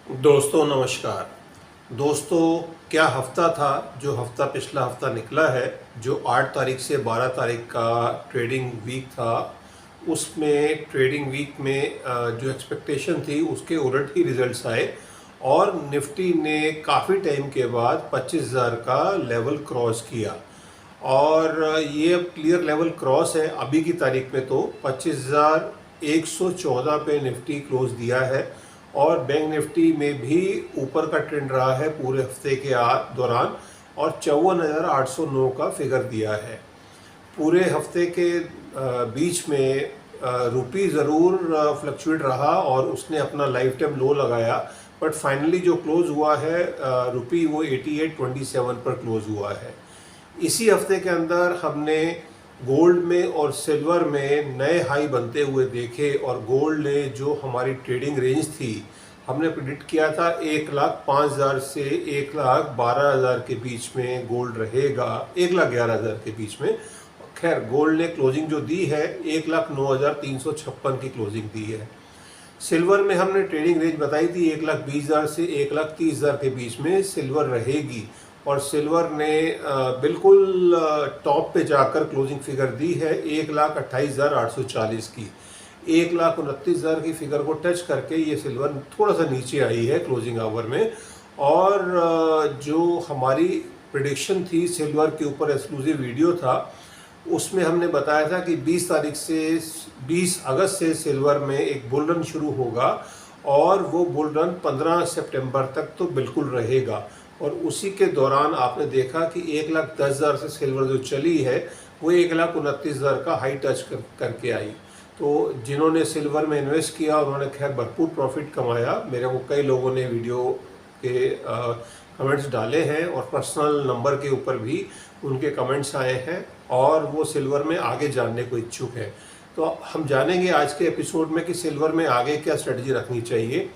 दोस्तों नमस्कार। दोस्तों, क्या हफ्ता था। जो हफ्ता पिछला हफ्ता निकला है, जो 8 तारीख से 12 तारीख का ट्रेडिंग वीक था, उसमें ट्रेडिंग वीक में जो एक्सपेक्टेशन थी उसके उलट ही रिजल्ट्स आए और निफ्टी ने काफ़ी टाइम के बाद 25,000 का लेवल क्रॉस किया। और ये अब क्लियर लेवल क्रॉस है। अभी की तारीख में तो 25,114 पे निफ्टी क्लोज दिया है और बैंक निफ्टी में भी ऊपर का ट्रेंड रहा है पूरे हफ्ते के दौरान और 54,809 का फिगर दिया है। पूरे हफ्ते के बीच में रुपी ज़रूर फ्लक्चुएट रहा और उसने अपना लाइफ टाइम लो लगाया, बट फाइनली जो क्लोज हुआ है रुपी वो 88.27 पर क्लोज हुआ है। इसी हफ्ते के अंदर हमने गोल्ड में और सिल्वर में नए हाई बनते हुए देखे और गोल्ड ने जो हमारी ट्रेडिंग रेंज थी, हमने प्रिडिक्ट किया था 1,05,000 से 1,12,000 के बीच में गोल्ड रहेगा, 1,11,000 के बीच में। खैर, गोल्ड ने क्लोजिंग जो दी है 1,09,356 की क्लोजिंग दी है। सिल्वर में हमने ट्रेडिंग रेंज बताई थी 1,20,000 से 1,30,000 के बीच में सिल्वर रहेगी और सिल्वर ने बिल्कुल टॉप पे जाकर क्लोजिंग फिगर दी है 1,28,840 की। 1,29,000 की फिगर को टच करके ये सिल्वर थोड़ा सा नीचे आई है क्लोजिंग आवर में। और जो हमारी प्रिडिक्शन थी सिल्वर के ऊपर एक्सक्लूसिव वीडियो था, उसमें हमने बताया था कि 20 अगस्त से सिल्वर में एक बुल रन शुरू होगा और वो बुल रन 15 सितंबर तक तो बिल्कुल रहेगा। और उसी के दौरान आपने देखा कि 1,10,000 से सिल्वर जो चली है वो 1,29,000 का हाई टच करके आई। तो जिन्होंने सिल्वर में इन्वेस्ट किया उन्होंने खैर भरपूर प्रॉफिट कमाया। मेरे को कई लोगों ने वीडियो के कमेंट्स डाले हैं और पर्सनल नंबर के ऊपर भी उनके कमेंट्स आए हैं और वो सिल्वर में आगे जानने को इच्छुक है। तो हम जानेंगे आज के एपिसोड में कि सिल्वर में आगे क्या स्ट्रेटजी रखनी चाहिए।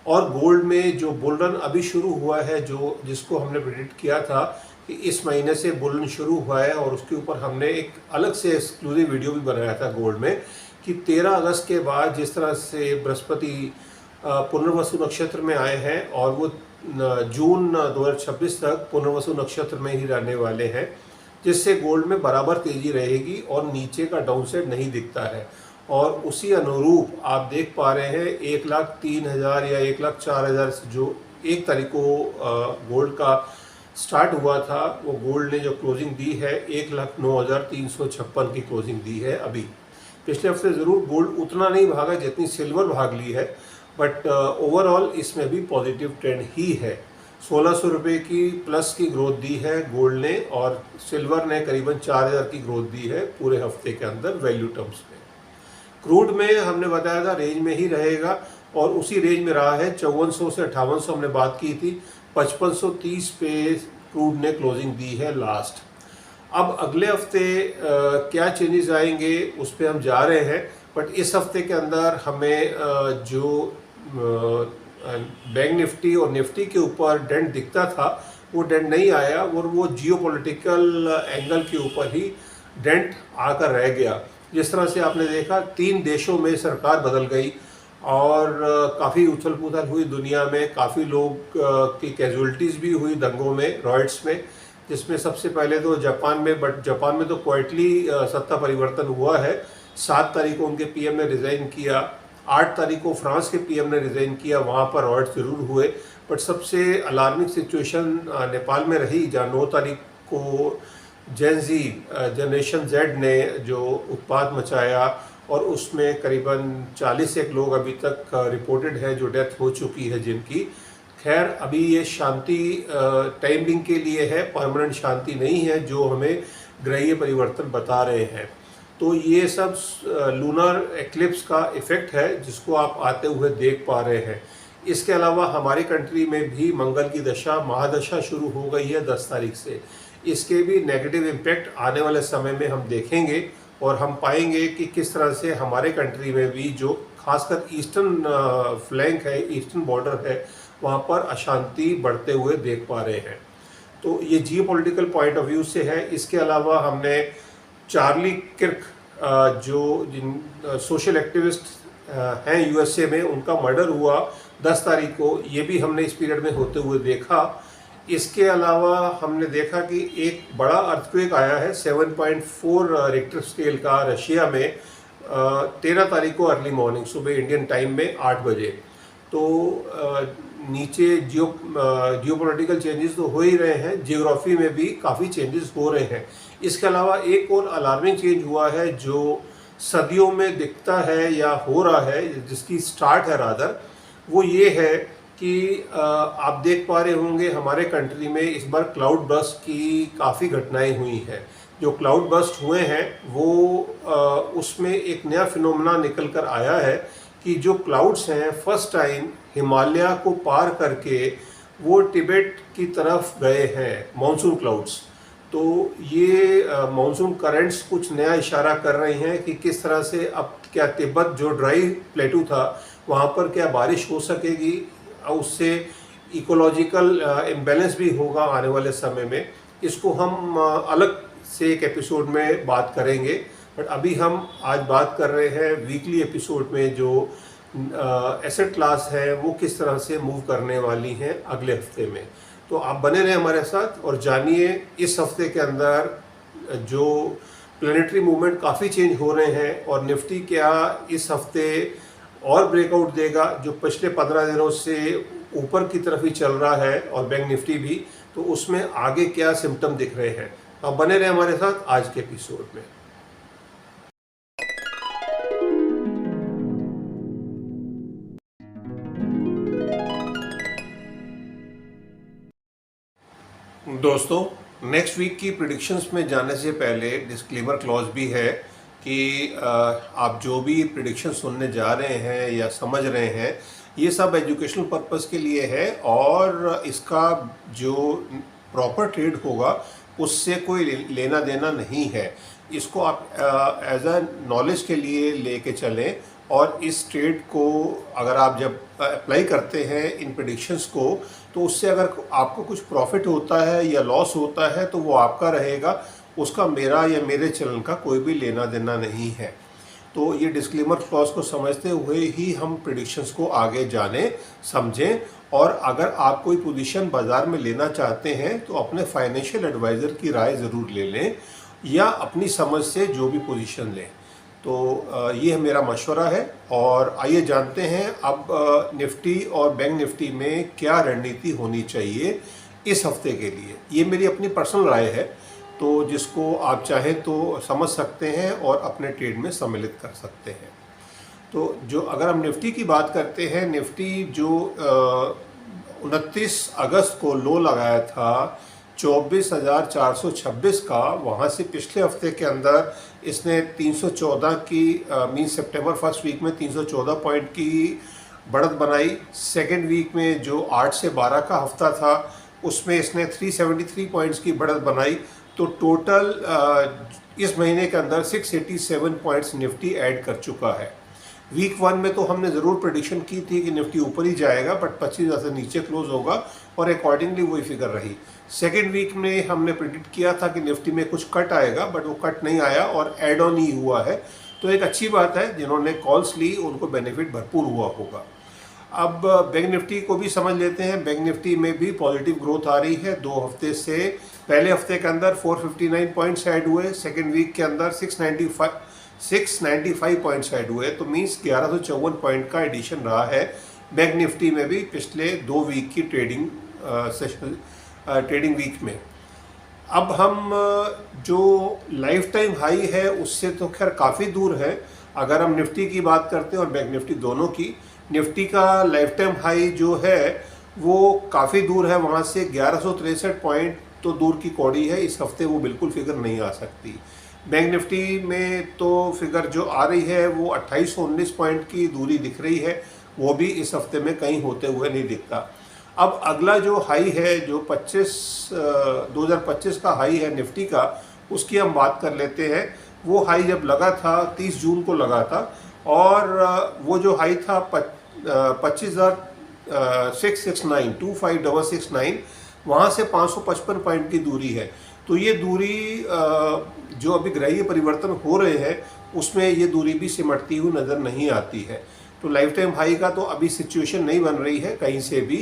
और गोल्ड में जो बुल रन अभी शुरू हुआ है, जिसको हमने प्रेडिक्ट किया था कि इस महीने से बुल रन शुरू हुआ है और उसके ऊपर हमने एक अलग से एक्सक्लूसिव वीडियो भी बनाया था गोल्ड में कि 13 अगस्त के बाद जिस तरह से बृहस्पति पुनर्वसु नक्षत्र में आए हैं और वो जून 2026 तक पुनर्वसु नक्षत्र में ही रहने वाले हैं, जिससे गोल्ड में बराबर तेजी रहेगी और नीचे का डाउनसाइड नहीं दिखता है। और उसी अनुरूप आप देख पा रहे हैं 1,03,000 या 1,04,000 से जो 1 तारीख को गोल्ड का स्टार्ट हुआ था, वो गोल्ड ने जो क्लोजिंग दी है 1,09,356 की क्लोजिंग दी है। अभी पिछले हफ्ते ज़रूर गोल्ड उतना नहीं भागा जितनी सिल्वर भाग ली है, बट ओवरऑल इसमें भी पॉजिटिव ट्रेंड ही है। 1,600 रुपये की प्लस की ग्रोथ दी है गोल्ड ने और सिल्वर ने करीबन 4,000 की ग्रोथ दी है पूरे हफ्ते के अंदर वैल्यू टर्म्स में। क्रूड में हमने बताया था रेंज में ही रहेगा और उसी रेंज में रहा है। 5400 से 5800 हमने बात की थी, 5530 पे क्रूड ने क्लोजिंग दी है लास्ट। अब अगले हफ्ते क्या चेंजेस आएंगे उस पर हम जा रहे हैं, बट इस हफ्ते के अंदर हमें जो बैंक निफ्टी और निफ्टी के ऊपर डेंट दिखता था वो डेंट नहीं आया और वो जियोपॉलिटिकल एंगल के ऊपर ही डेंट आकर रह गया। जिस तरह से आपने देखा 3 देशों में सरकार बदल गई और काफ़ी उथल पुथल हुई दुनिया में, काफ़ी लोग की कैजुअलिटीज़ भी हुई दंगों में, रॉयट्स में, जिसमें सबसे पहले तो जापान में, बट जापान में तो क्वाइटली सत्ता परिवर्तन हुआ है। 7 तारीख को उनके पीएम ने रिज़ाइन किया, 8 तारीख को फ्रांस के पीएम ने रिज़ाइन किया, वहाँ पर रॉयट्स जरूर हुए। बट सबसे अलार्मिंग सिचुएशन नेपाल में रही, जहाँ 9 तारीख को जेनजी जनरेशन जेड ने जो उत्पात मचाया और उसमें करीबन 41 लोग अभी तक रिपोर्टेड है जो डेथ हो चुकी है जिनकी। खैर, अभी ये शांति टाइमिंग के लिए है, परमानेंट शांति नहीं है जो हमें ग्रहीय परिवर्तन बता रहे हैं। तो ये सब लूनर एक्लिप्स का इफेक्ट है जिसको आप आते हुए देख पा रहे हैं। इसके अलावा हमारी कंट्री में भी मंगल की दशा महादशा शुरू हो गई है 10 तारीख से। इसके भी नेगेटिव इम्पैक्ट आने वाले समय में हम देखेंगे और हम पाएंगे कि किस तरह से हमारे कंट्री में भी जो खासकर ईस्टर्न फ्लैंक है, ईस्टर्न बॉर्डर है, वहाँ पर अशांति बढ़ते हुए देख पा रहे हैं। तो ये जियो पॉलिटिकल पॉइंट ऑफ व्यू से है। इसके अलावा हमने चार्ली किर्क जो जिन सोशल एक्टिविस्ट हैं यूएसए में, उनका मर्डर हुआ 10 तारीख को, ये भी हमने इस पीरियड में होते हुए देखा। इसके अलावा हमने देखा कि एक बड़ा अर्थक्वेक आया है 7.4 रिक्टर स्केल का रशिया में 13 तारीख को अर्ली मॉर्निंग, सुबह इंडियन टाइम में 8 बजे। तो नीचे जियोपॉलिटिकल चेंजेस तो हो ही रहे हैं, जियोग्राफी में भी काफ़ी चेंजेस हो रहे हैं। इसके अलावा एक और अलार्मिंग चेंज हुआ है जो सदियों में दिखता है या हो रहा है, जिसकी स्टार्ट है रादर, वो ये है कि आप देख पा रहे होंगे हमारे कंट्री में इस बार क्लाउड बर्स्ट की काफ़ी घटनाएं हुई हैं। जो क्लाउड बर्स्ट हुए हैं वो उसमें एक नया फिनोमेना निकल कर आया है कि जो क्लाउड्स हैं फर्स्ट टाइम हिमालय को पार करके वो तिब्बत की तरफ गए हैं, मानसून क्लाउड्स। तो ये मानसून करंट्स कुछ नया इशारा कर रहे हैं कि किस तरह से अब क्या तिब्बत जो ड्राई प्लेटू था वहाँ पर क्या बारिश हो सकेगी, उससे इकोलॉजिकल इम्बैलेंस भी होगा आने वाले समय में। इसको हम अलग से एक एपिसोड में बात करेंगे, बट अभी हम आज बात कर रहे हैं वीकली एपिसोड में जो एसेट क्लास है वो किस तरह से मूव करने वाली हैं अगले हफ्ते में। तो आप बने रहें हमारे साथ और जानिए इस हफ्ते के अंदर जो प्लैनेटरी मूवमेंट काफ़ी चेंज हो रहे हैं और निफ्टी क्या इस हफ्ते और ब्रेकआउट देगा जो पिछले 15 दिनों से ऊपर की तरफ ही चल रहा है, और बैंक निफ्टी भी, तो उसमें आगे क्या सिम्टम दिख रहे हैं। आप बने रहे हमारे साथ आज के एपिसोड में। दोस्तों, नेक्स्ट वीक की प्रिडिक्शंस में जाने से पहले डिस्क्लेमर क्लॉज भी है कि आप जो भी प्रिडिक्शन सुनने जा रहे हैं या समझ रहे हैं ये सब एजुकेशनल पर्पस के लिए है, और इसका जो प्रॉपर ट्रेड होगा उससे कोई लेना देना नहीं है। इसको आप एज अ नॉलेज के लिए लेके चलें, और इस ट्रेड को अगर आप जब अप्लाई करते हैं इन प्रेडिक्शंस को, तो उससे अगर आपको कुछ प्रॉफिट होता है या लॉस होता है तो वो आपका रहेगा, उसका मेरा या मेरे चलन का कोई भी लेना देना नहीं है। तो ये डिस्क्लेमर क्लॉज को समझते हुए ही हम प्रेडिक्शंस को आगे जाने समझें, और अगर आप कोई पोजीशन बाज़ार में लेना चाहते हैं तो अपने फाइनेंशियल एडवाइज़र की राय ज़रूर ले लें या अपनी समझ से जो भी पोजीशन लें। तो ये मेरा मशवरा है, और आइए जानते हैं अब निफ्टी और बैंक निफ्टी में क्या रणनीति होनी चाहिए इस हफ्ते के लिए। ये मेरी अपनी पर्सनल राय है, तो जिसको आप चाहें तो समझ सकते हैं और अपने ट्रेड में सम्मिलित कर सकते हैं। तो जो अगर हम निफ्टी की बात करते हैं, निफ्टी जो 29 अगस्त को लो लगाया था 24,426 का, वहाँ से पिछले हफ्ते के अंदर इसने 314 की मीन सितंबर फर्स्ट वीक में 314 पॉइंट की बढ़त बनाई। सेकेंड वीक में जो 8 से 12 का हफ्ता था उसमें इसने 373 पॉइंट्स की बढ़त बनाई। तो टोटल इस महीने के अंदर 687 पॉइंट्स निफ्टी ऐड कर चुका है। वीक 1 में तो हमने ज़रूर प्रेडिक्शन की थी कि निफ्टी ऊपर ही जाएगा, बट 25,000 से नीचे क्लोज होगा, और अकॉर्डिंगली वही फिगर रही। सेकेंड वीक में हमने प्रेडिक्ट किया था कि निफ्टी में कुछ कट आएगा, बट वो कट नहीं आया और एड ऑन ही हुआ है। तो एक अच्छी बात है, जिन्होंने कॉल्स ली उनको बेनिफिट भरपूर हुआ होगा। अब बैंक निफ्टी को भी समझ लेते हैं। बैंक निफ्टी में भी पॉजिटिव ग्रोथ आ रही है 2 हफ्ते से। पहले हफ्ते के अंदर 459 पॉइंट्स ऐड हुए, सेकेंड वीक के अंदर 695 पॉइंट्स ऐड हुए, तो मीन्स 1154 पॉइंट का एडिशन रहा है बैंक निफ्टी में भी पिछले 2 वीक की ट्रेडिंग वीक में। अब हम जो लाइफ टाइम हाई है उससे तो खैर काफ़ी दूर है। अगर हम निफ्टी की बात करते हैं और बैंक निफ्टी दोनों की, निफ्टी का लाइफ टाइम हाई जो है वो काफ़ी दूर है, वहाँ से 1163 पॉइंट तो दूर की कौड़ी है। इस हफ्ते वो बिल्कुल फिगर नहीं आ सकती। बैंक निफ्टी में तो फिगर जो आ रही है वो 2819 पॉइंट की दूरी दिख रही है, वो भी इस हफ्ते में कहीं होते हुए नहीं दिखता। अब अगला जो हाई है, जो 2025 का हाई है निफ्टी का, उसकी हम बात कर लेते हैं। वो हाई जब लगा था 30 जून को लगा था, और वो जो हाई था 25,669 वहाँ से 555 पॉइंट की दूरी है। तो ये दूरी जो अभी ग्रहीय परिवर्तन हो रहे हैं उसमें ये दूरी भी सिमटती हुई नज़र नहीं आती है। तो लाइफ टाइम हाई का तो अभी सिचुएशन नहीं बन रही है कहीं से भी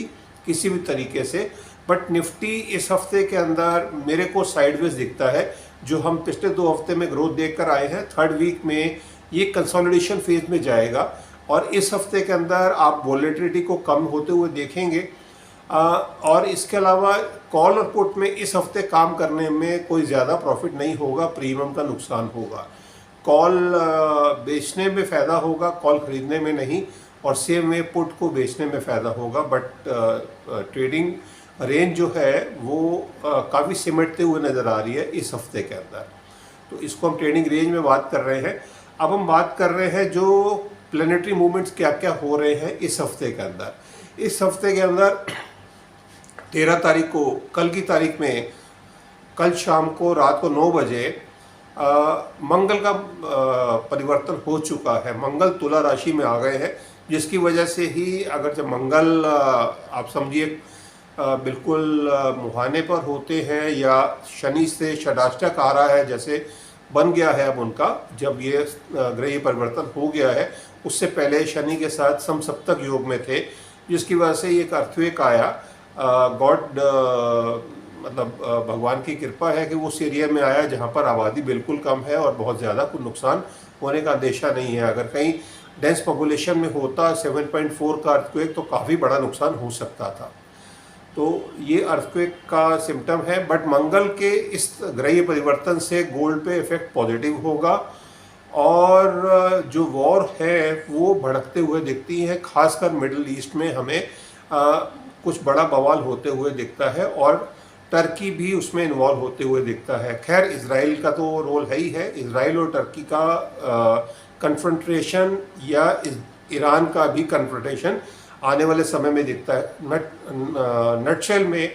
किसी भी तरीके से। बट निफ्टी इस हफ्ते के अंदर मेरे को साइडवेज दिखता है। जो हम पिछले 2 हफ्ते में ग्रोथ देखकर आए हैं, थर्ड वीक में ये कंसोलिडेशन फेज में जाएगा और इस हफ्ते के अंदर आप वॉलेटिलिटी को कम होते हुए देखेंगे। और इसके अलावा कॉल और पुट में इस हफ्ते काम करने में कोई ज़्यादा प्रॉफिट नहीं होगा, प्रीमियम का नुकसान होगा। कॉल बेचने में फ़ायदा होगा, कॉल खरीदने में नहीं, और सेम वे पुट को बेचने में फ़ायदा होगा। बट ट्रेडिंग रेंज जो है वो काफ़ी सिमटते हुए नज़र आ रही है इस हफ्ते के अंदर। तो इसको हम ट्रेडिंग रेंज में बात कर रहे हैं। अब हम बात कर रहे हैं जो प्लेनेटरी मूवमेंट्स क्या क्या हो रहे हैं इस हफ्ते के अंदर। इस हफ्ते के अंदर 13 तारीख को, कल की तारीख में, कल शाम को रात को 9 बजे मंगल का परिवर्तन हो चुका है। मंगल तुला राशि में आ गए हैं, जिसकी वजह से ही अगर जब मंगल आप समझिए बिल्कुल मुहाने पर होते हैं या शनि से षडाष्टक आ रहा है जैसे बन गया है अब उनका, जब ये ग्रह परिवर्तन हो गया है, उससे पहले शनि के साथ समसप्तक योग में थे, जिसकी वजह से एक अर्थक्वेक आया। गॉड मतलब भगवान की कृपा है कि वो उस एरिया में आया जहाँ पर आबादी बिल्कुल कम है और बहुत ज़्यादा कुछ नुकसान होने का अंदेशा नहीं है। अगर कहीं डेंस पॉपुलेशन में होता 7.4 का अर्थक्वेक तो काफ़ी बड़ा नुकसान हो सकता था। तो ये अर्थक्वेक का सिम्टम है। बट मंगल के इस ग्रह परिवर्तन से गोल्ड पे इफेक्ट पॉजिटिव होगा और जो वॉर है वो भड़कते हुए दिखती है। खासकर मिडिल ईस्ट में हमें कुछ बड़ा बवाल होते हुए दिखता है और टर्की भी उसमें इन्वॉल्व होते हुए दिखता है। खैर इसराइल का तो रोल है ही है। इसराइल और टर्की का कन्फ्रंटेशन या ईरान का भी कन्फ्रंटेशन आने वाले समय में दिखता है। नटशेल में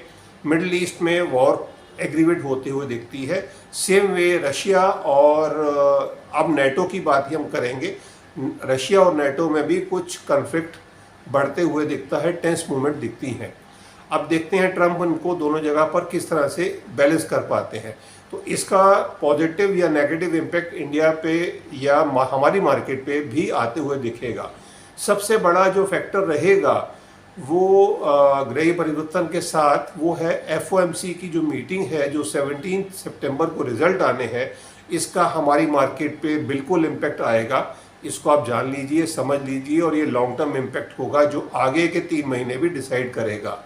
मिडिल ईस्ट में वॉर एग्रीवेट होते हुए दिखती है। सेम वे रशिया और अब नेटो की बात ही हम करेंगे। रशिया और नेटो में भी कुछ कन्फ्लिक्ट बढ़ते हुए दिखता है, टेंस मूवमेंट दिखती हैं। अब देखते हैं ट्रंप उनको दोनों जगह पर किस तरह से बैलेंस कर पाते हैं। तो इसका पॉजिटिव या नेगेटिव इम्पैक्ट इंडिया पे या हमारी मार्केट पे भी आते हुए दिखेगा। सबसे बड़ा जो फैक्टर रहेगा वो ग्रह परिवर्तन के साथ वो है FOMC की जो मीटिंग है, जो 17 सितंबर को रिजल्ट आने हैं। इसका हमारी मार्केट पे बिल्कुल इम्पैक्ट आएगा। इसको आप जान लीजिए, समझ लीजिए, और ये लॉन्ग टर्म इम्पैक्ट होगा जो आगे के 3 महीने भी डिसाइड करेगा।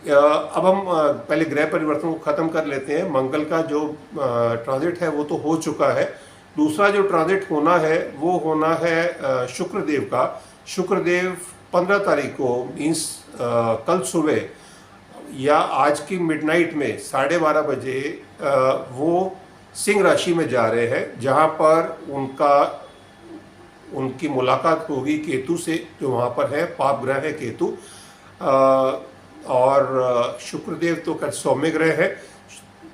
अब हम पहले ग्रह परिवर्तन को ख़त्म कर लेते हैं। मंगल का जो ट्रांजिट है वो तो हो चुका है। दूसरा जो ट्रांजिट होना है वो होना है शुक्रदेव का। शुक्रदेव 15 तारीख को मीन्स कल सुबह या आज की मिडनाइट में 12:30 बजे वो सिंह राशि में जा रहे हैं, जहाँ पर उनकी मुलाकात होगी केतु से, जो वहाँ पर है, पाप ग्रह है केतु। और शुक्रदेव तो सौम्य ग्रह है।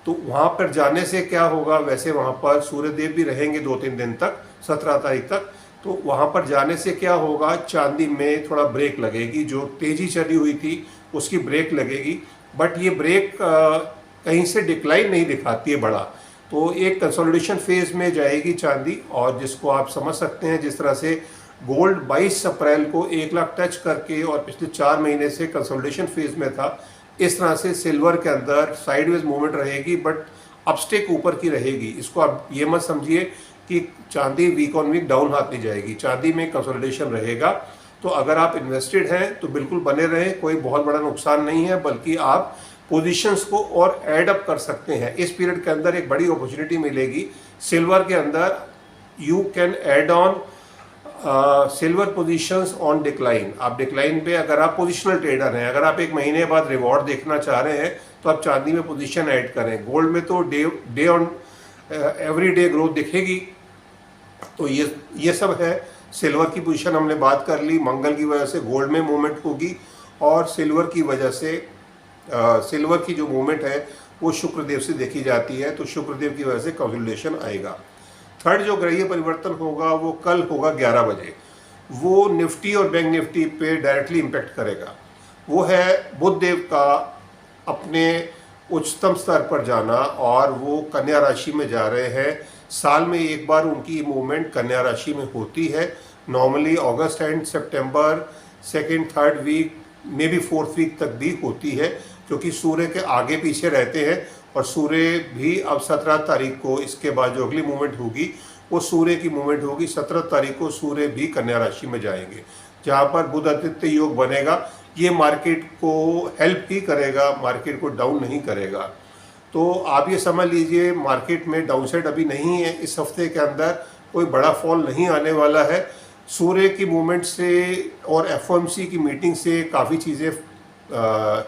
तो वहाँ पर जाने से क्या होगा, वैसे वहाँ पर सूर्यदेव भी रहेंगे 2-3 दिन तक, 17 तारीख तक। तो वहाँ पर जाने से क्या होगा, चांदी में थोड़ा ब्रेक लगेगी। जो तेज़ी चली हुई थी उसकी ब्रेक लगेगी। बट ये ब्रेक कहीं से डिक्लाइन नहीं दिखाती है बड़ा, तो एक कंसोलिडेशन फेज में जाएगी चांदी। और जिसको आप समझ सकते हैं, जिस तरह से गोल्ड 22 अप्रैल को 1 लाख टच करके और पिछले 4 महीने से कंसोलिडेशन फेज में था, इस तरह से सिल्वर के अंदर साइडवेज मूवमेंट रहेगी, बट अपस्टेक ऊपर की रहेगी। इसको आप ये मत समझिए कि चांदी वीक ऑन वीक डाउन हाथ नहीं जाएगी, चांदी में कंसोलिडेशन रहेगा। तो अगर आप इन्वेस्टेड हैं तो बिल्कुल बने रहें, कोई बहुत बड़ा नुकसान नहीं है, बल्कि आप पोजीशंस को और ऐड अप कर सकते हैं। इस पीरियड के अंदर एक बड़ी अपॉर्चुनिटी मिलेगी सिल्वर के अंदर। You can add on silver positions on decline. आप डिक्लाइन पे, अगर आप पोजिशनल ट्रेडर हैं, अगर आप 1 महीने बाद रिवॉर्ड देखना चाह रहे हैं, तो आप चांदी में पोजीशन ऐड करें। गोल्ड में तो day on every day growth दिखेगी। तो ये सब है। सिल्वर की पोजीशन हमने बात कर ली। मंगल की वजह से गोल्ड में मूवमेंट होगी और सिल्वर की वजह से सिल्वर की जो मूवमेंट है वो शुक्रदेव से देखी जाती है। तो शुक्रदेव की वजह से कंसोलिडेशन आएगा। थर्ड जो ग्रहीय परिवर्तन होगा वो कल होगा 11 बजे। वो निफ्टी और बैंक निफ्टी पे डायरेक्टली इम्पैक्ट करेगा। वो है बुध देव का अपने उच्चतम स्तर पर जाना, और वो कन्या राशि में जा रहे हैं। साल में एक बार उनकी मूवमेंट कन्या राशि में होती है। नॉर्मली अगस्त एंड सितंबर second third week maybe fourth week तक भी होती है, क्योंकि सूर्य के आगे पीछे रहते हैं। और सूर्य भी अब 17 तारीख को, इसके बाद जो अगली मूवमेंट होगी वो सूर्य की मूवमेंट होगी। 17 तारीख को सूर्य भी कन्या राशि में जाएंगे, जहाँ पर बुध आदित्य योग बनेगा। ये मार्केट को हेल्प ही करेगा, मार्केट को डाउन नहीं करेगा। तो आप ये समझ लीजिए मार्केट में डाउनसाइड अभी नहीं है। इस हफ्ते के अंदर कोई बड़ा फॉल नहीं आने वाला है। सूर्य की मूवमेंट से और एफओएमसी की मीटिंग से काफ़ी चीज़ें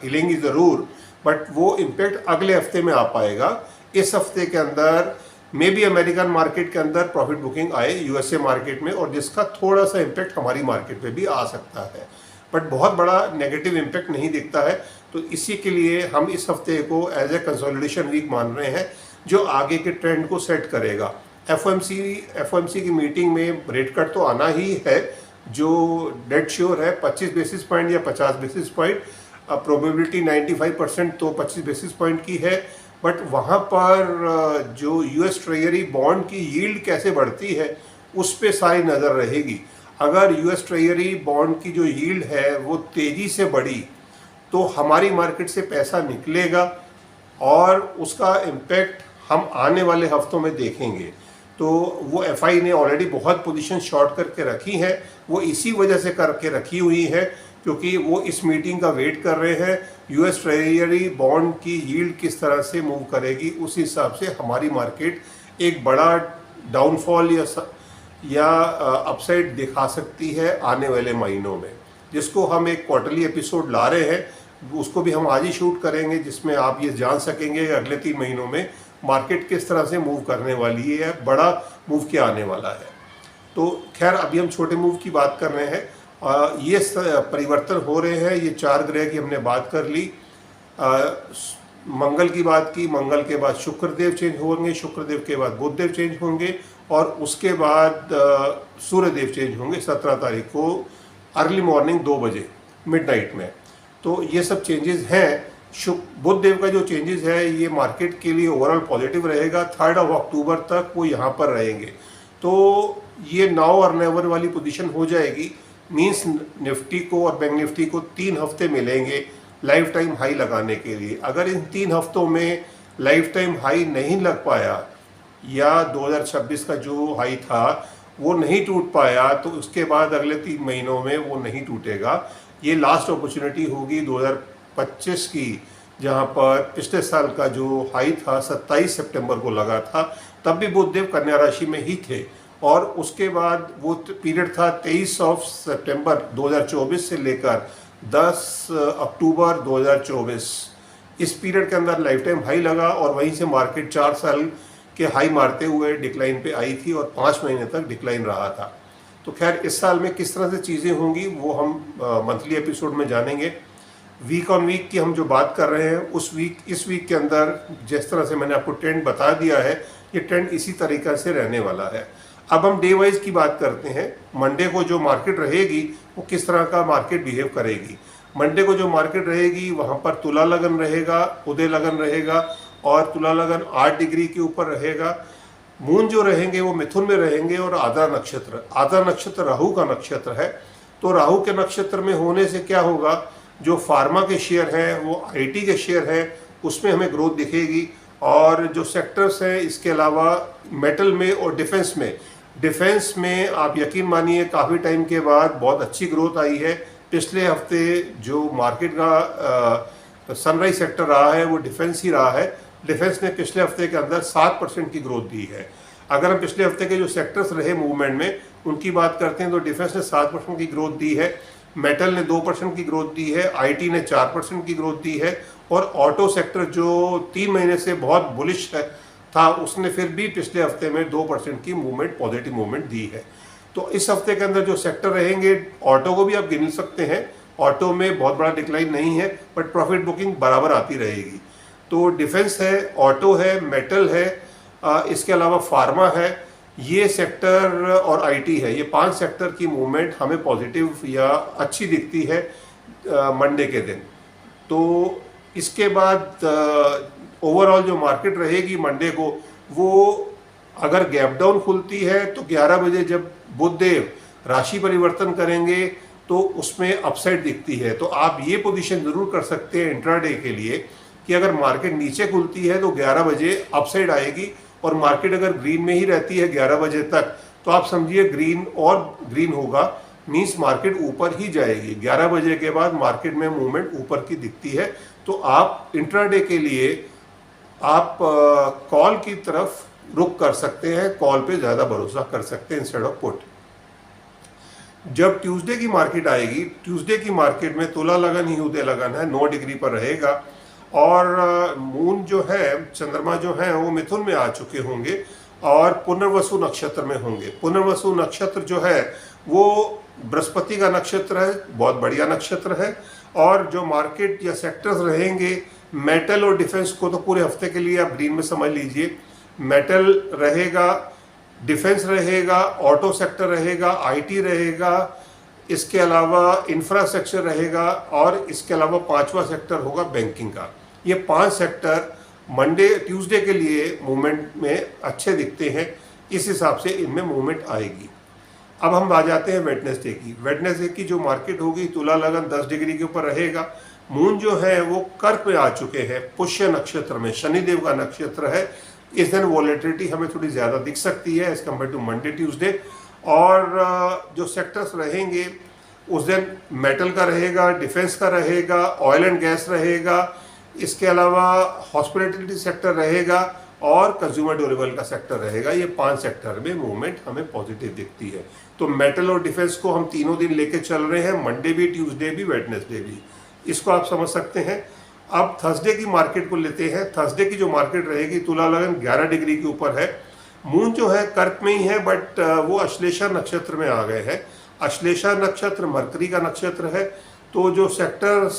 हिलेंगी ज़रूर, बट वो इम्पेक्ट अगले हफ्ते में आ पाएगा। इस हफ्ते के अंदर मे बी अमेरिकन मार्केट के अंदर प्रॉफिट बुकिंग आए यूएसए मार्केट में, और जिसका थोड़ा सा इम्पेक्ट हमारी मार्केट पे भी आ सकता है, बट बहुत बड़ा नेगेटिव इम्पेक्ट नहीं दिखता है। तो इसी के लिए हम इस हफ्ते को एज ए कंसोलिडेशन वीक मान रहे हैं, जो आगे के ट्रेंड को सेट करेगा। एफओएमसी की मीटिंग में रेट कट तो आना ही है, जो डेड श्योर है 25 बेसिस पॉइंट या 50 बेसिस पॉइंट। प्रोबेबिलिटी 95% तो 25 बेसिस पॉइंट की है, बट वहाँ पर जो यूएस ट्रेजरी बॉन्ड की यील्ड कैसे बढ़ती है उस पर सारी नज़र रहेगी। अगर यूएस ट्रेजरी बॉन्ड की जो यील्ड है वो तेज़ी से बढ़ी तो हमारी मार्केट से पैसा निकलेगा, और उसका इम्पेक्ट हम आने वाले हफ्तों में देखेंगे। तो वो एफआई ने ऑलरेडी बहुत पोजीशन शॉर्ट करके रखी है, वो इसी वजह से करके रखी हुई है क्योंकि वो इस मीटिंग का वेट कर रहे हैं। यूएस ट्रेजरी बॉन्ड की यील्ड किस तरह से मूव करेगी, उस हिसाब से हमारी मार्केट एक बड़ा डाउनफॉल या अपसाइड दिखा सकती है आने वाले महीनों में, जिसको हम एक क्वार्टरली एपिसोड ला रहे हैं। उसको भी हम आज ही शूट करेंगे, जिसमें आप ये जान सकेंगे अगले 3 महीनों में मार्केट किस तरह से मूव करने वाली है, बड़ा मूव क्या आने वाला है। तो खैर अभी हम छोटे मूव की बात कर रहे हैं। ये परिवर्तन हो रहे हैं। ये 4 ग्रह की हमने बात कर ली। मंगल की बात की, मंगल के बाद शुक्रदेव चेंज होंगे, शुक्रदेव के बाद बुधदेव चेंज होंगे, और उसके बाद सूर्यदेव चेंज होंगे 17 तारीख को अर्ली मॉर्निंग 2 बजे मिडनाइट में। तो ये सब चेंजेस हैं। बुध देव का जो चेंजेस है ये मार्केट के लिए ओवरऑल पॉजिटिव रहेगा। 3 अक्टूबर तक वो यहाँ पर रहेंगे। तो ये नाउ और नेवर वाली पोजीशन हो जाएगी। मींस निफ्टी को और बैंक निफ्टी को 3 हफ्ते मिलेंगे लाइफ टाइम हाई लगाने के लिए। अगर इन 3 हफ्तों में लाइफ टाइम हाई नहीं लग पाया, या 2026 का जो हाई था वो नहीं टूट पाया, तो उसके बाद अगले 3 महीनों में वो नहीं टूटेगा। ये लास्ट अपॉर्चुनिटी होगी 2025 की, जहाँ पर पिछले साल का जो हाई था 27 सितंबर को लगा था, तब भी बुधदेव कन्या राशि में ही थे। और उसके बाद वो पीरियड था 23 सितंबर 2024 से लेकर 10 अक्टूबर 2024। इस पीरियड के अंदर लाइफ टाइम हाई लगा, और वहीं से मार्केट 4 साल के हाई मारते हुए डिक्लाइन पे आई थी, और 5 महीने तक डिक्लाइन रहा था। तो खैर इस साल में किस तरह से चीज़ें होंगी वो हम मंथली एपिसोड में जानेंगे। वीक ऑन वीक की हम जो बात कर रहे हैं इस वीक के अंदर जिस तरह से मैंने आपको ट्रेंड बता दिया है, ये ट्रेंड इसी तरीक़ा से रहने वाला है। अब हम डे वाइज की बात करते हैं। मंडे को जो मार्केट रहेगी वो किस तरह का मार्केट बिहेव करेगी। मंडे को जो मार्केट रहेगी वहाँ पर तुला लगन रहेगा, उदय लगन रहेगा, और तुला लगन 8 डिग्री के ऊपर रहेगा। मून जो रहेंगे वो मिथुन में रहेंगे, और आद्रा नक्षत्र राहु का नक्षत्र है। तो राहु के नक्षत्र में होने से क्या होगा, जो फार्मा के शेयर हैं वो आईटी के शेयर हैं उसमें हमें ग्रोथ दिखेगी। और जो सेक्टर्स हैं इसके अलावा मेटल में और डिफेंस में आप यकीन मानिए काफ़ी टाइम के बाद बहुत अच्छी ग्रोथ आई है। पिछले हफ्ते जो मार्केट का सनराइज सेक्टर रहा है वो डिफेंस ही रहा है। डिफेंस ने पिछले हफ्ते के अंदर 7% की ग्रोथ दी है। अगर हम पिछले हफ्ते के जो सेक्टर्स रहे मूवमेंट में उनकी बात करते हैं तो डिफेंस ने 7% की ग्रोथ दी है, मेटल ने 2% की ग्रोथ दी है, आईटी ने 4% की ग्रोथ दी है, और ऑटो सेक्टर जो 3 महीने से बहुत बुलिश था उसने फिर भी पिछले हफ्ते में 2% की मूवमेंट, पॉजिटिव मूवमेंट दी है। तो इस हफ्ते के अंदर जो सेक्टर रहेंगे, ऑटो को भी आप गिन सकते हैं। ऑटो में बहुत बड़ा डिक्लाइन नहीं है, बट प्रॉफिट बुकिंग बराबर आती रहेगी। तो डिफेंस है, ऑटो है, मेटल है, इसके अलावा फार्मा है, ये सेक्टर और आईटी है। ये 5 सेक्टर की मूवमेंट हमें पॉजिटिव या अच्छी दिखती है मंडे के दिन। तो इसके बाद ओवरऑल जो मार्केट रहेगी मंडे को, वो अगर गैप डाउन खुलती है तो 11 बजे जब बुधदेव राशि परिवर्तन करेंगे तो उसमें अपसाइड दिखती है। तो आप ये पोजीशन ज़रूर कर सकते हैं इंट्राडे के लिए कि अगर मार्केट नीचे खुलती है तो 11 बजे अपसाइड आएगी, और मार्केट अगर ग्रीन में ही रहती है 11 बजे तक तो आप समझिए ग्रीन और ग्रीन होगा, मीन्स मार्केट ऊपर ही जाएगी। 11 बजे के बाद मार्केट में मूवमेंट ऊपर की दिखती है। तो आप इंट्राडे के लिए आप कॉल की तरफ रुख कर सकते हैं, कॉल पे ज़्यादा भरोसा कर सकते हैं इंस्टेड ऑफ पुट। जब ट्यूसडे की मार्केट आएगी, ट्यूसडे की मार्केट में तुला लगन ही उदय लगन है, 9 डिग्री पर रहेगा, और मून जो है, चंद्रमा जो है वो मिथुन में आ चुके होंगे और पुनर्वसु नक्षत्र में होंगे। पुनर्वसु नक्षत्र जो है वो बृहस्पति का नक्षत्र है, बहुत बढ़िया नक्षत्र है। और जो मार्केट या सेक्टर्स रहेंगे, मेटल और डिफेंस को तो पूरे हफ्ते के लिए आप ग्रीन में समझ लीजिए। मेटल रहेगा, डिफेंस रहेगा, ऑटो सेक्टर रहेगा, आईटी रहेगा, इसके अलावा इंफ्रास्ट्रक्चर रहेगा, और इसके अलावा 5वां सेक्टर होगा बैंकिंग का। ये 5 सेक्टर मंडे ट्यूसडे के लिए मूवमेंट में अच्छे दिखते हैं, इस हिसाब से इनमें मूवमेंट आएगी। अब हम आ जाते हैं वेडनेसडे की। वेडनेसडे की जो मार्केट होगी, तुला लगन 10 डिग्री के ऊपर रहेगा। मून जो है वो कर्क में आ चुके हैं, पुष्य नक्षत्र में, शनिदेव का नक्षत्र है। इस दिन वॉलेटिलिटी हमें थोड़ी ज़्यादा दिख सकती है as compared to Monday Tuesday. और जो सेक्टर्स रहेंगे उस दिन मेटल का रहेगा, डिफेंस का रहेगा, ऑयल एंड गैस रहेगा, इसके अलावा हॉस्पिटैलिटी सेक्टर रहेगा और कंज्यूमर ड्यूरेबल का सेक्टर रहेगा। ये 5 सेक्टर में मूवमेंट हमें पॉजिटिव दिखती है। तो मेटल और डिफेंस को हम तीनों दिन लेके चल रहे हैं, मंडे भी, ट्यूसडे भी, वेडनेसडे भी। इसको आप समझ सकते हैं। अब थर्सडे की मार्केट को लेते हैं। थर्सडे की जो मार्केट रहेगी, तुला लगन 11 डिग्री के ऊपर है। मून जो है कर्क में ही है, बट वो अश्लेषा नक्षत्र में आ गए हैं। अश्लेषा नक्षत्र मरकरी का नक्षत्र है। तो जो सेक्टर्स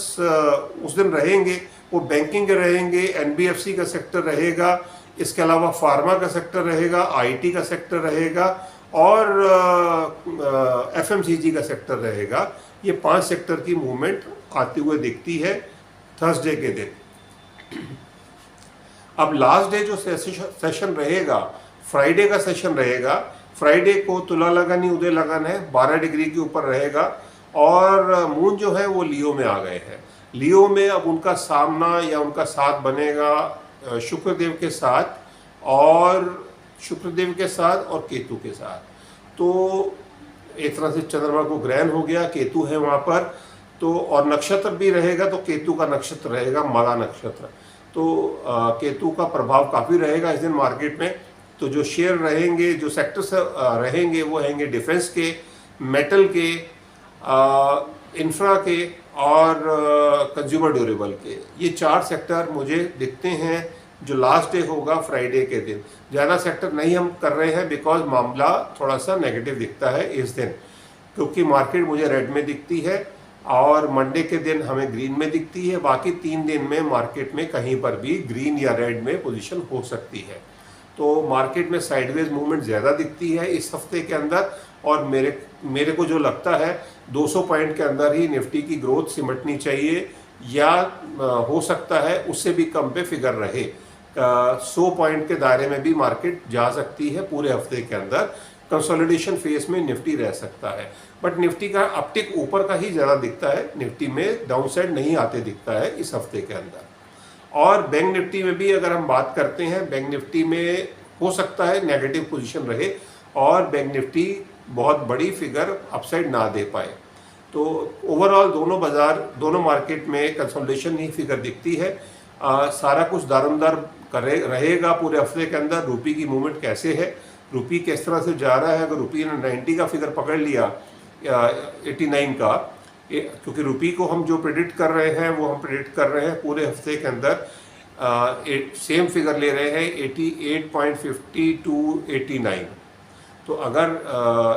उस दिन रहेंगे वो बैंकिंग के रहेंगे, एनबीएफसी का सेक्टर रहेगा, इसके अलावा फार्मा का सेक्टर रहेगा, आईटी का सेक्टर रहेगा, और एफएमसीजी का सेक्टर रहेगा। ये 5 सेक्टर की मूवमेंट आते हुए दिखती है थर्सडे के दिन। अब लास्ट डे जो सेशन रहेगा, फ्राइडे का सेशन रहेगा। फ्राइडे को तुला लगन ही उदय लगन है, 12 डिग्री के ऊपर रहेगा, और मून जो है वो लियो में आ गए हैं। लियो में अब उनका सामना या उनका साथ बनेगा शुक्रदेव के साथ, और शुक्रदेव के साथ और केतु के साथ। तो एक तरह से चंद्रमा को ग्रहण हो गया, केतु है वहाँ पर। तो और नक्षत्र भी रहेगा, तो केतु का नक्षत्र रहेगा मगा नक्षत्र। तो केतु का प्रभाव काफ़ी रहेगा इस दिन मार्केट में। तो जो शेयर रहेंगे, जो सेक्टर्स रहेंगे, वो रहेंगे डिफेंस के, मेटल के, इंफ्रा के और कंज्यूमर ड्यूरेबल के। ये 4 सेक्टर मुझे दिखते हैं जो लास्ट डे होगा फ्राइडे के दिन। ज़्यादा सेक्टर नहीं हम कर रहे हैं बिकॉज मामला थोड़ा सा नेगेटिव दिखता है इस दिन, क्योंकि मार्केट मुझे रेड में दिखती है और मंडे के दिन हमें ग्रीन में दिखती है। बाकी 3 दिन में मार्केट में कहीं पर भी ग्रीन या रेड में पोजीशन हो सकती है। तो मार्केट में साइडवेज मूवमेंट ज़्यादा दिखती है इस हफ्ते के अंदर, और मेरे को जो लगता है 200 पॉइंट के अंदर ही निफ्टी की ग्रोथ सिमटनी चाहिए, या हो सकता है उससे भी कम पे फिगर रहे। 100 पॉइंट के दायरे में भी मार्केट जा सकती है पूरे हफ्ते के अंदर। कंसोलिडेशन फेज में निफ्टी रह सकता है, बट निफ्टी का अपटिक ऊपर का ही ज़्यादा दिखता है, निफ्टी में डाउनसाइड नहीं आते दिखता है इस हफ्ते के अंदर। और बैंक निफ्टी में भी अगर हम बात करते हैं, बैंक निफ्टी में हो सकता है नेगेटिव पोजीशन रहे और बैंक निफ्टी बहुत बड़ी फिगर अपसाइड ना दे पाए। तो ओवरऑल दोनों मार्केट में कंसोलिडेशन ही फिगर दिखती है। सारा कुछ दारोमदार रहेगा पूरे हफ्ते के अंदर। रुपये की मूवमेंट कैसे है, रुपये किस तरह से जा रहा है। अगर रुपये ने 90 का फिगर पकड़ लिया, 89 का, क्योंकि रुपये को हम जो प्रेडिक्ट कर रहे हैं वो हम प्रेडिक्ट कर रहे हैं पूरे हफ्ते के अंदर सेम फिगर ले रहे हैं 88.50 टू 89। तो अगर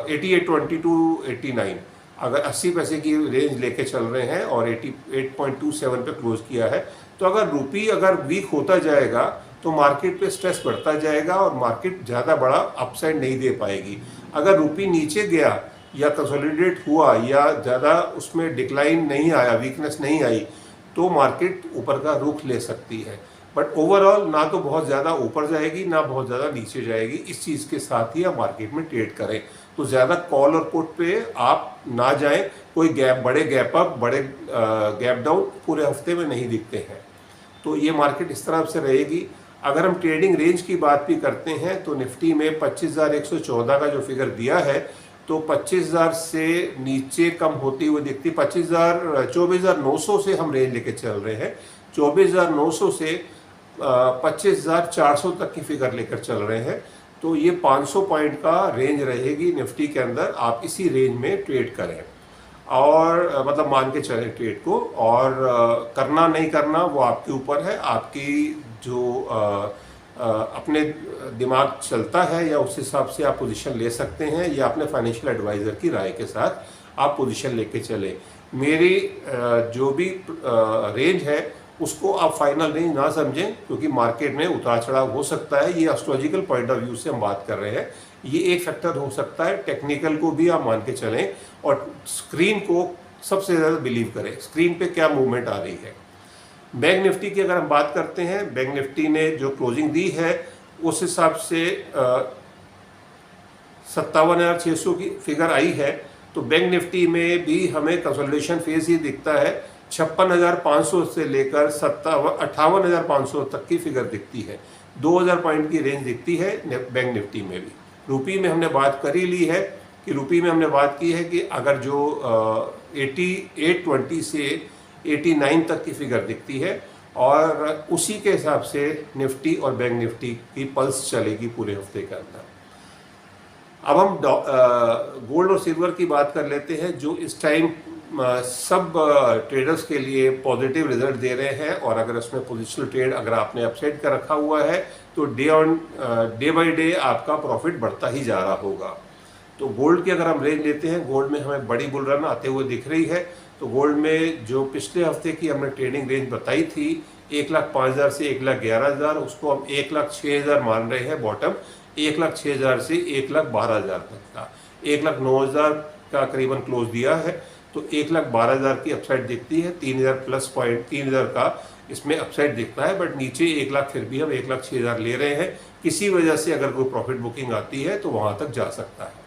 88.20 टू 89 अगर 80 पैसे की रेंज लेके चल रहे हैं और 88.27 पे क्लोज किया है, तो अगर रुपये अगर वीक होता जाएगा तो मार्केट पे स्ट्रेस बढ़ता जाएगा और मार्केट ज़्यादा बड़ा अपसाइड नहीं दे पाएगी। अगर रुपये नीचे गया या कंसोलिडेट हुआ या ज़्यादा उसमें डिक्लाइन नहीं आया, वीकनेस नहीं आई, तो मार्केट ऊपर का रुख ले सकती है। बट ओवरऑल ना तो बहुत ज़्यादा ऊपर जाएगी ना बहुत ज़्यादा नीचे जाएगी। इस चीज़ के साथ ही आप मार्केट में ट्रेड करें। तो ज़्यादा कॉल और पुट पे आप ना जाएं। कोई बड़े गैप अप, बड़े गैप डाउन पूरे हफ्ते में नहीं दिखते हैं। तो ये मार्केट इस तरह से रहेगी। अगर हम ट्रेडिंग रेंज की बात भी करते हैं तो निफ्टी में 25,114 का जो फिगर दिया है, तो 25,000 से नीचे कम होती हुई दिखती। 24,900 से हम रेंज लेके चल रहे हैं। 24,900 से 25,400 तक की फिगर लेकर चल रहे हैं। तो ये 500 पॉइंट का रेंज रहेगी निफ्टी के अंदर। आप इसी रेंज में ट्रेड करें और मतलब मान के चलें ट्रेड को, और करना नहीं करना वो आपके ऊपर है। आपकी जो अपने दिमाग चलता है या उस हिसाब से आप पोजीशन ले सकते हैं, या अपने फाइनेंशियल एडवाइज़र की राय के साथ आप पोजीशन लेके चले। मेरी जो भी रेंज है उसको आप फाइनल रेंज ना समझें, क्योंकि मार्केट में उतार चढ़ाव हो सकता है। ये एस्ट्रोलॉजिकल पॉइंट ऑफ व्यू से हम बात कर रहे हैं, ये एक फैक्टर हो सकता है। टेक्निकल को भी आप मान के चलें और स्क्रीन को सबसे ज़्यादा बिलीव करें, स्क्रीन पे क्या मूवमेंट आ रही है। बैंक निफ्टी की अगर हम बात करते हैं, बैंक निफ्टी ने जो क्लोजिंग दी है उस हिसाब से 57,600 की फिगर आई है। तो बैंक निफ्टी में भी हमें कंसोलिडेशन फेज ही दिखता है। 56,500 से लेकर 58,500 तक की फिगर दिखती है। 2,000 पॉइंट की रेंज दिखती है बैंक निफ्टी में भी। रुपी में हमने बात कर ही ली है कि रुपी में हमने बात की है कि अगर जो 8820 से 89 तक की फिगर दिखती है, और उसी के हिसाब से निफ्टी और बैंक निफ्टी की पल्स चलेगी पूरे हफ्ते के अंदर। अब हम गोल्ड और सिल्वर की बात कर लेते हैं, जो इस टाइम सब ट्रेडर्स के लिए पॉजिटिव रिजल्ट दे रहे हैं। और अगर उसमें पोजिशनल ट्रेड अगर आपने अपसाइड कर रखा हुआ है तो डे बाय डे आपका प्रॉफिट बढ़ता ही जा रहा होगा। तो गोल्ड की अगर हम रेंज लेते हैं, गोल्ड में हमें बड़ी बुल रन आते हुए दिख रही है। तो गोल्ड में जो पिछले हफ्ते की हमने ट्रेडिंग रेंज बताई थी 1,05,000 से 1,11,000, उसको हम 1,06,000 मान रहे हैं बॉटम। 1,06,000 से 1,12,000 तक का, 1,09,000 का करीबन क्लोज दिया है। तो 1,12,000 की अपसाइड दिखती है। 3,000 प्लस पॉइंट, 3,000 का इसमें अपसाइड दिखता है, बट नीचे 1,00,000 फिर भी हम 1,06,000 ले रहे हैं। किसी वजह से अगर कोई प्रॉफिट बुकिंग आती है तो वहां तक जा सकता है।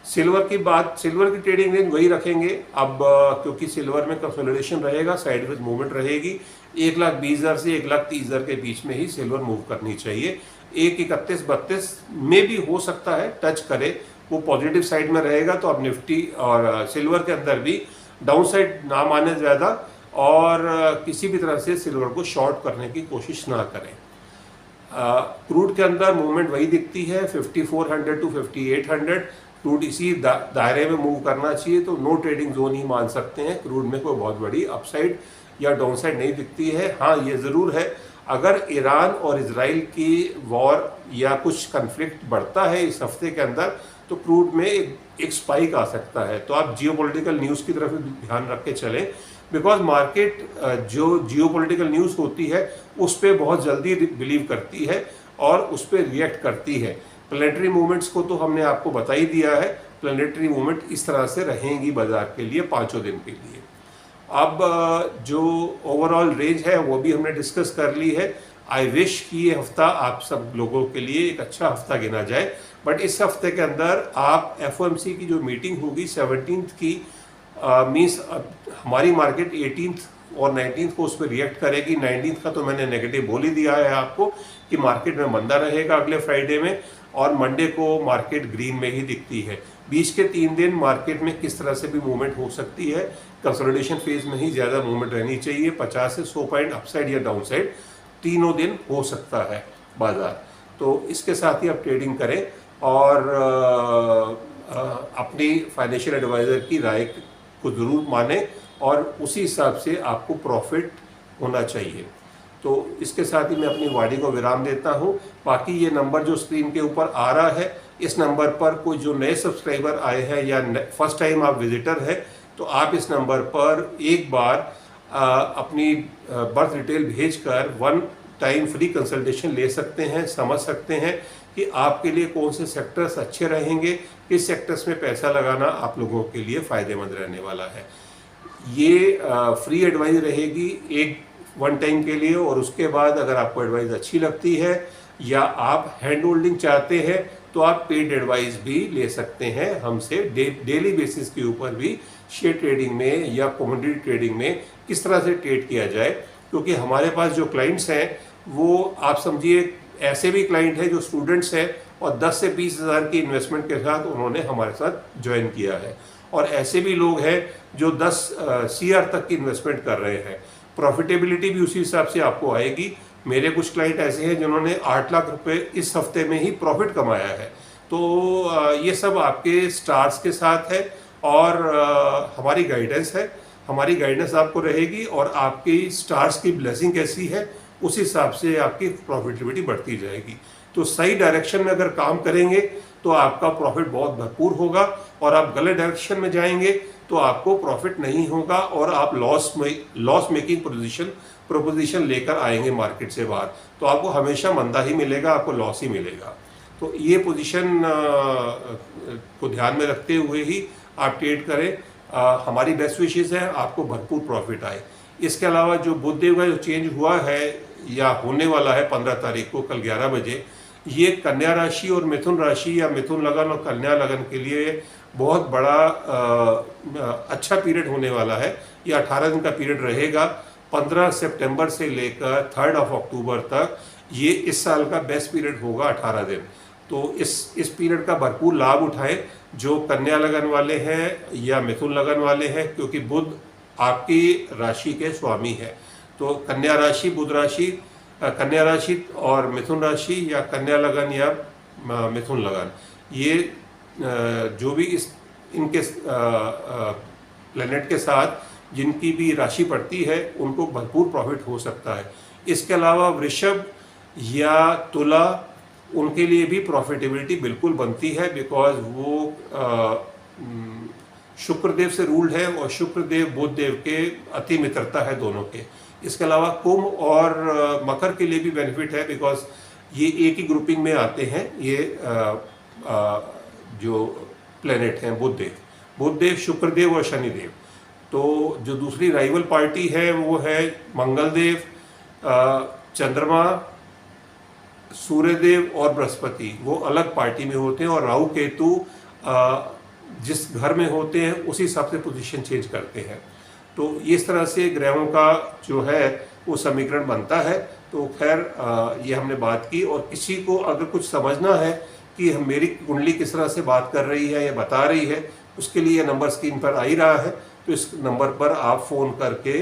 सिल्वर की बात, सिल्वर की ट्रेडिंग रेंज वही रखेंगे अब, क्योंकि सिल्वर में कंसोलिडेशन रहेगा, साइडवेज मूवमेंट रहेगी। 1,20,000 से 1,30,000 के बीच में ही सिल्वर मूव करनी चाहिए। 1,31-32 में भी हो सकता है टच करे, वो पॉजिटिव साइड में रहेगा। तो अब निफ्टी और सिल्वर के अंदर भी डाउन साइड ना माने ज़्यादा, और किसी भी तरह से सिल्वर को शॉर्ट करने की कोशिश ना करें। क्रूड के अंदर मूवमेंट वही दिखती है 5400 टू 5800। क्रूड इसी दायरे में मूव करना चाहिए, तो नो ट्रेडिंग जोन ही मान सकते हैं। क्रूड में कोई बहुत बड़ी अपसाइड या डाउनसाइड नहीं दिखती है। हाँ, ये ज़रूर है, अगर ईरान और इजराइल की वॉर या कुछ कन्फ्लिक्ट बढ़ता है इस हफ्ते के अंदर, तो क्रूड में एक स्पाइक आ सकता है। तो आप जियोपॉलिटिकल न्यूज़ की तरफ भी ध्यान रख के चलें, बिकॉज मार्केट जो जियोपॉलिटिकल न्यूज़ होती है उस पर बहुत जल्दी बिलीव करती है और उस पर रिएक्ट करती है। प्लैनेटरी मूवमेंट्स को तो हमने आपको बता ही दिया है। प्लैनेटरी मूवमेंट इस तरह से रहेंगी बाजार के लिए 5 दिन के लिए। अब जो ओवरऑल रेंज है वो भी हमने डिस्कस कर ली है। आई विश कि ये हफ्ता आप सब लोगों के लिए एक अच्छा हफ्ता गिना जाए, बट इस हफ्ते के अंदर आप FOMC की जो मीटिंग होगी 17th की, मीन्स हमारी मार्केट 18th और 19th को उस पर रिएक्ट करेगी। 19th का तो मैंने नेगेटिव बोल ही दिया है आपको कि मार्केट में मंदा रहेगा अगले फ्राइडे में, और मंडे को मार्केट ग्रीन में ही दिखती है। बीच के 3 दिन मार्केट में किस तरह से भी मूवमेंट हो सकती है। कंसोलिडेशन फेज में ही ज़्यादा मूवमेंट रहनी चाहिए। 50 से 100 पॉइंट अपसाइड या डाउनसाइड तीनों दिन हो सकता है बाजार। तो इसके साथ ही आप ट्रेडिंग करें और अपनी फाइनेंशियल एडवाइज़र की राय को ज़रूर माने, और उसी हिसाब से आपको प्रॉफिट होना चाहिए। तो इसके साथ ही मैं अपनी वाणी को विराम देता हूँ। बाकी ये नंबर जो स्क्रीन के ऊपर आ रहा है, इस नंबर पर कोई जो नए सब्सक्राइबर आए हैं या फर्स्ट टाइम आप विजिटर हैं, तो आप इस नंबर पर एक बार अपनी बर्थ डिटेल भेजकर 1 टाइम फ्री कंसल्टेशन ले सकते हैं, समझ सकते हैं कि आपके लिए कौन से सेक्टर्स अच्छे रहेंगे, किस सेक्टर्स में पैसा लगाना आप लोगों के लिए फ़ायदेमंद रहने वाला है। ये फ्री एडवाइस रहेगी एक 1 टाइम के लिए, और उसके बाद अगर आपको एडवाइस अच्छी लगती है या आप हैंड होल्डिंग चाहते हैं तो आप पेड एडवाइस भी ले सकते हैं हमसे। डेली बेसिस के ऊपर भी शेयर ट्रेडिंग में या कमोडिटी ट्रेडिंग में किस तरह से ट्रेड किया जाए, क्योंकि हमारे पास जो क्लाइंट्स हैं वो आप समझिए ऐसे भी क्लाइंट हैं जो स्टूडेंट्स हैं और 10 से 20 हज़ार की इन्वेस्टमेंट के साथ उन्होंने हमारे साथ ज्वाइन किया है, और ऐसे भी लोग हैं जो 10 CR तक की इन्वेस्टमेंट कर रहे हैं। प्रॉफिटेबिलिटी भी उसी हिसाब से आपको आएगी। मेरे कुछ क्लाइंट ऐसे हैं जिन्होंने 8 लाख रुपए इस हफ्ते में ही प्रॉफिट कमाया है। तो ये सब आपके स्टार्स के साथ है और हमारी गाइडेंस है। हमारी गाइडेंस आपको रहेगी और आपकी स्टार्स की ब्लेसिंग कैसी है उस हिसाब से आपकी प्रॉफिटेबिलिटी बढ़ती जाएगी। तो सही डायरेक्शन में अगर काम करेंगे तो आपका प्रॉफिट बहुत भरपूर होगा, और आप गलत डायरेक्शन में जाएंगे तो आपको प्रॉफिट नहीं होगा और आप लॉस मेकिंग प्रोपोजिशन लेकर आएंगे मार्केट से बाहर, तो आपको हमेशा मंदा ही मिलेगा, आपको लॉस ही मिलेगा। तो ये पोजीशन को ध्यान में रखते हुए ही आप ट्रेड करें। हमारी बेस्ट विशेस है आपको भरपूर प्रॉफिट आए। इसके अलावा जो बुध देव का जो चेंज हुआ है या होने वाला है 15 तारीख को कल 11 बजे, ये कन्या राशि और मिथुन राशि या मिथुन लगन और कन्या लगन के लिए बहुत बड़ा अच्छा पीरियड होने वाला है। ये 18 दिन का पीरियड रहेगा। 15 सितंबर से लेकर 3 अक्टूबर तक ये इस साल का बेस्ट पीरियड होगा, 18 दिन। तो इस पीरियड का भरपूर लाभ उठाएं जो कन्या लगन वाले हैं या मिथुन लगन वाले हैं, क्योंकि बुध आपकी राशि के स्वामी है। तो कन्या राशि, बुध राशि, कन्या राशि और मिथुन राशि या कन्या लगन या मिथुन लगन, ये जो भी इनके प्लेनेट के साथ जिनकी भी राशि पड़ती है उनको भरपूर प्रॉफिट हो सकता है। इसके अलावा वृषभ या तुला, उनके लिए भी प्रॉफिटेबिलिटी बिल्कुल बनती है, बिकॉज वो शुक्रदेव से रूल्ड है और शुक्रदेव बुध देव के अति मित्रता है दोनों के। इसके अलावा कुंभ और मकर के लिए भी बेनिफिट है, बिकॉज ये एक ही ग्रुपिंग में आते हैं। ये जो प्लेनेट हैं बुध देव, शुक्रदेव और शनिदेव। तो जो दूसरी राइवल पार्टी है वो है मंगलदेव, चंद्रमा, सूर्यदेव और बृहस्पति, वो अलग पार्टी में होते हैं, और राहु केतु जिस घर में होते हैं उसी हिसाब से पोजीशन चेंज करते हैं। तो इस तरह से ग्रहों का जो है वो समीकरण बनता है। तो खैर ये हमने बात की, और किसी को अगर कुछ समझना है कि मेरी कुंडली किस तरह से बात कर रही है या बता रही है, उसके लिए नंबर स्क्रीन पर आ ही रहा है। तो इस नंबर पर आप फ़ोन करके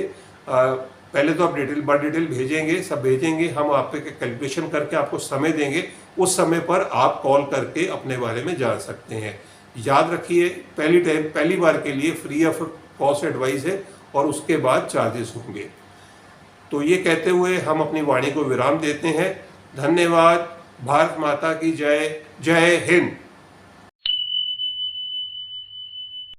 पहले तो आप डिटेल भेजेंगे, सब भेजेंगे, हम आपके कैलकुलेशन करके आपको समय देंगे। उस समय पर आप कॉल करके अपने बारे में जान सकते हैं। याद रखिए, पहली बार के लिए फ्री ऑफ कॉस्ट एडवाइस है और उसके बाद चार्जेस होंगे। तो ये कहते हुए हम अपनी वाणी को विराम देते हैं। धन्यवाद। भारत माता की जय। जय हिंद।